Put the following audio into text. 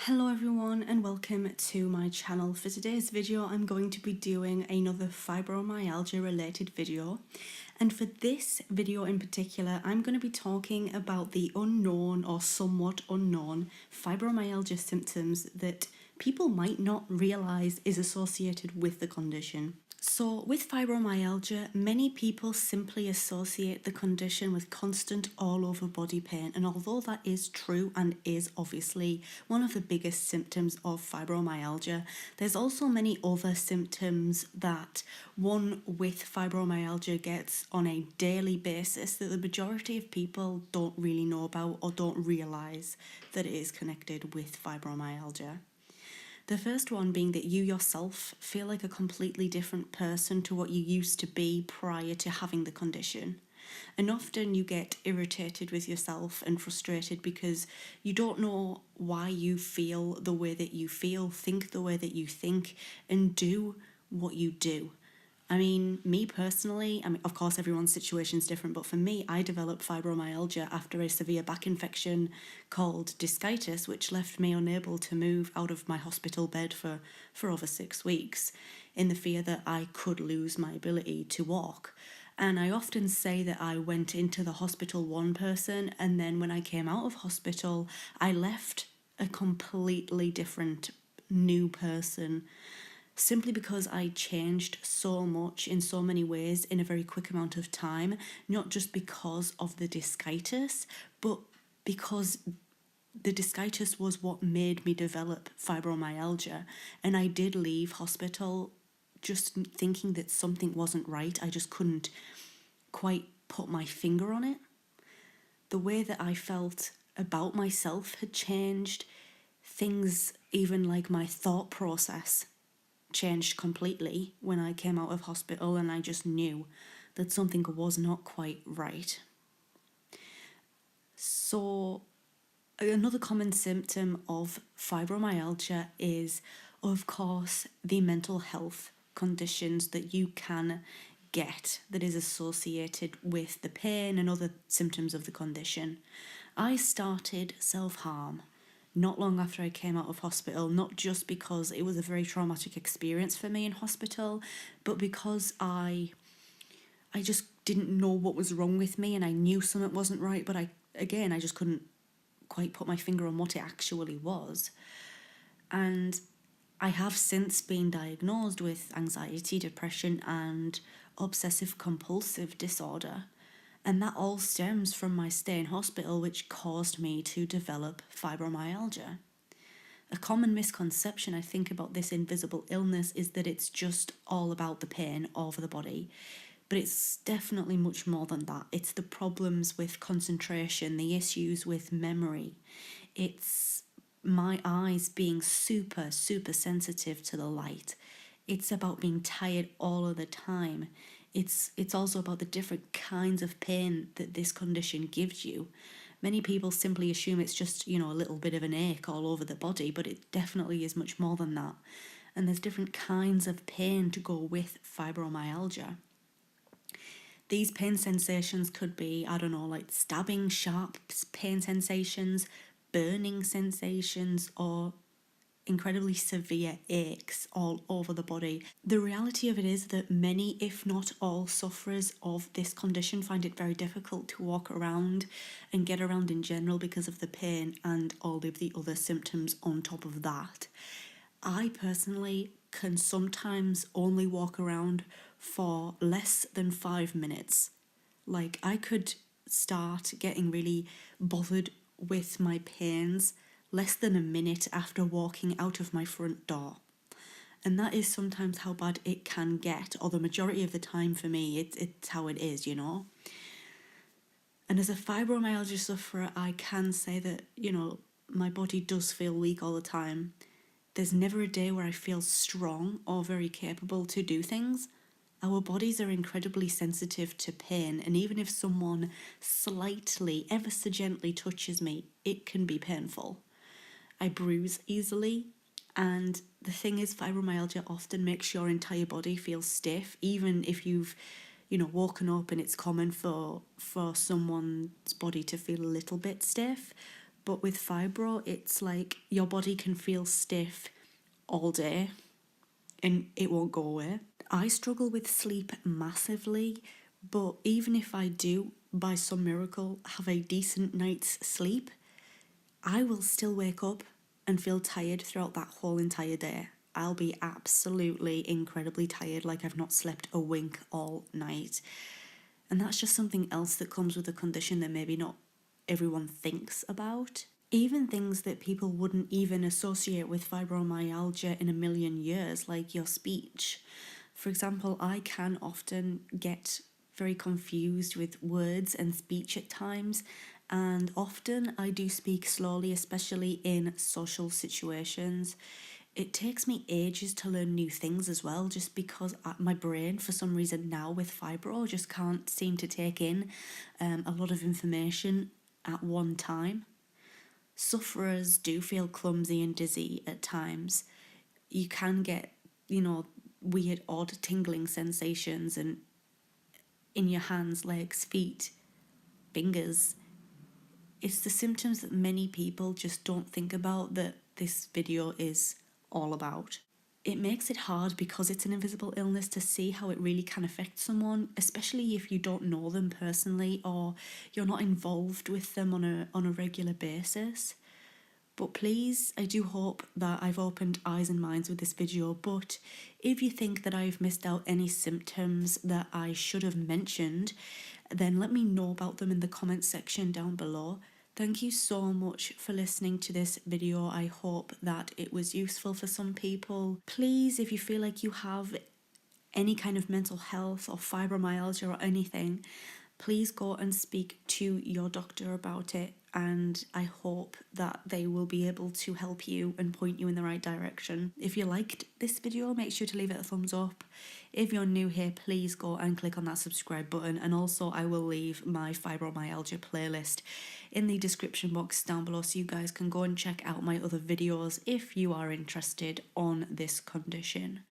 Hello everyone and welcome to my channel. For today's video I'm going to be doing another fibromyalgia related video, and for this video in particular I'm going to be talking about the unknown or somewhat unknown fibromyalgia symptoms that people might not realise is associated with the condition. So with fibromyalgia, many people simply associate the condition with constant all over body pain, and although that is true and is obviously one of the biggest symptoms of fibromyalgia, there's also many other symptoms that one with fibromyalgia gets on a daily basis that the majority of people don't really know about or don't realise that it is connected with fibromyalgia. The first one being that you yourself feel like a completely different person to what you used to be prior to having the condition. And often you get irritated with yourself and frustrated because you don't know why you feel the way that you feel, think the way that you think, and do what you do. I mean, me personally, of course everyone's situation is different, but for me, I developed fibromyalgia after a severe back infection called discitis, which left me unable to move out of my hospital bed for over 6 weeks, in the fear that I could lose my ability to walk. And I often say that I went into the hospital one person, and then when I came out of hospital, I left a completely different new person, simply because I changed so much in so many ways in a very quick amount of time, not just because of the discitis, but because the discitis was what made me develop fibromyalgia. And I did leave hospital just thinking that something wasn't right. I just couldn't quite put my finger on it. The way that I felt about myself had changed. Things, even like my thought process, changed completely when I came out of hospital, and I just knew that something was not quite right. So another common symptom of fibromyalgia is, of course, the mental health conditions that you can get that is associated with the pain and other symptoms of the condition. I started self-harm not long after I came out of hospital, not just because it was a very traumatic experience for me in hospital, but because I just didn't know what was wrong with me, and I knew something wasn't right, but I just couldn't quite put my finger on what it actually was. And I have since been diagnosed with anxiety, depression, and obsessive compulsive disorder. And that all stems from my stay in hospital, which caused me to develop fibromyalgia. A common misconception I think about this invisible illness is that it's just all about the pain over the body. But it's definitely much more than that. It's the problems with concentration, the issues with memory. It's my eyes being super, super sensitive to the light. It's about being tired all of the time. It's also about the different kinds of pain that this condition gives you. Many people simply assume it's just, a little bit of an ache all over the body, but it definitely is much more than that. And there's different kinds of pain to go with fibromyalgia. These pain sensations could be, like stabbing, sharp pain sensations, burning sensations, or incredibly severe aches all over the body. The reality of it is that many, if not all, sufferers of this condition find it very difficult to walk around and get around in general because of the pain and all of the other symptoms on top of that. I personally can sometimes only walk around for less than 5 minutes. Like, I could start getting really bothered with my pains less than a minute after walking out of my front door. And that is sometimes how bad it can get, or the majority of the time for me, it's how it is, And as a fibromyalgia sufferer, I can say that, my body does feel weak all the time. There's never a day where I feel strong or very capable to do things. Our bodies are incredibly sensitive to pain, and even if someone slightly, ever so gently touches me, it can be painful. I bruise easily, and the thing is, fibromyalgia often makes your entire body feel stiff, even if you've, woken up and it's common for someone's body to feel a little bit stiff. But with fibro, it's like your body can feel stiff all day and it won't go away. I struggle with sleep massively, but even if I do, by some miracle, have a decent night's sleep, I will still wake up and feel tired throughout that whole entire day. I'll be absolutely incredibly tired, like I've not slept a wink all night. And that's just something else that comes with a condition that maybe not everyone thinks about. Even things that people wouldn't even associate with fibromyalgia in a million years, like your speech. For example, I can often get very confused with words and speech at times, and often I do speak slowly, especially in social situations. It takes me ages to learn new things as well, just because my brain, for some reason now with fibro, just can't seem to take in a lot of information at one time. Sufferers do feel clumsy and dizzy at times. You can get, weird, odd tingling sensations and in your hands, legs, feet, fingers. It's the symptoms that many people just don't think about that this video is all about. It makes it hard because it's an invisible illness to see how it really can affect someone, especially if you don't know them personally or you're not involved with them on a regular basis. But please, I do hope that I've opened eyes and minds with this video, but if you think that I've missed out any symptoms that I should have mentioned, then let me know about them in the comments section down below. Thank you so much for listening to this video. I hope that it was useful for some people. Please, if you feel like you have any kind of mental health or fibromyalgia or anything, please go and speak to your doctor about it, and I hope that they will be able to help you and point you in the right direction. If you liked this video, make sure to leave it a thumbs up. If you're new here, please go and click on that subscribe button, and also I will leave my fibromyalgia playlist in the description box down below so you guys can go and check out my other videos if you are interested on this condition.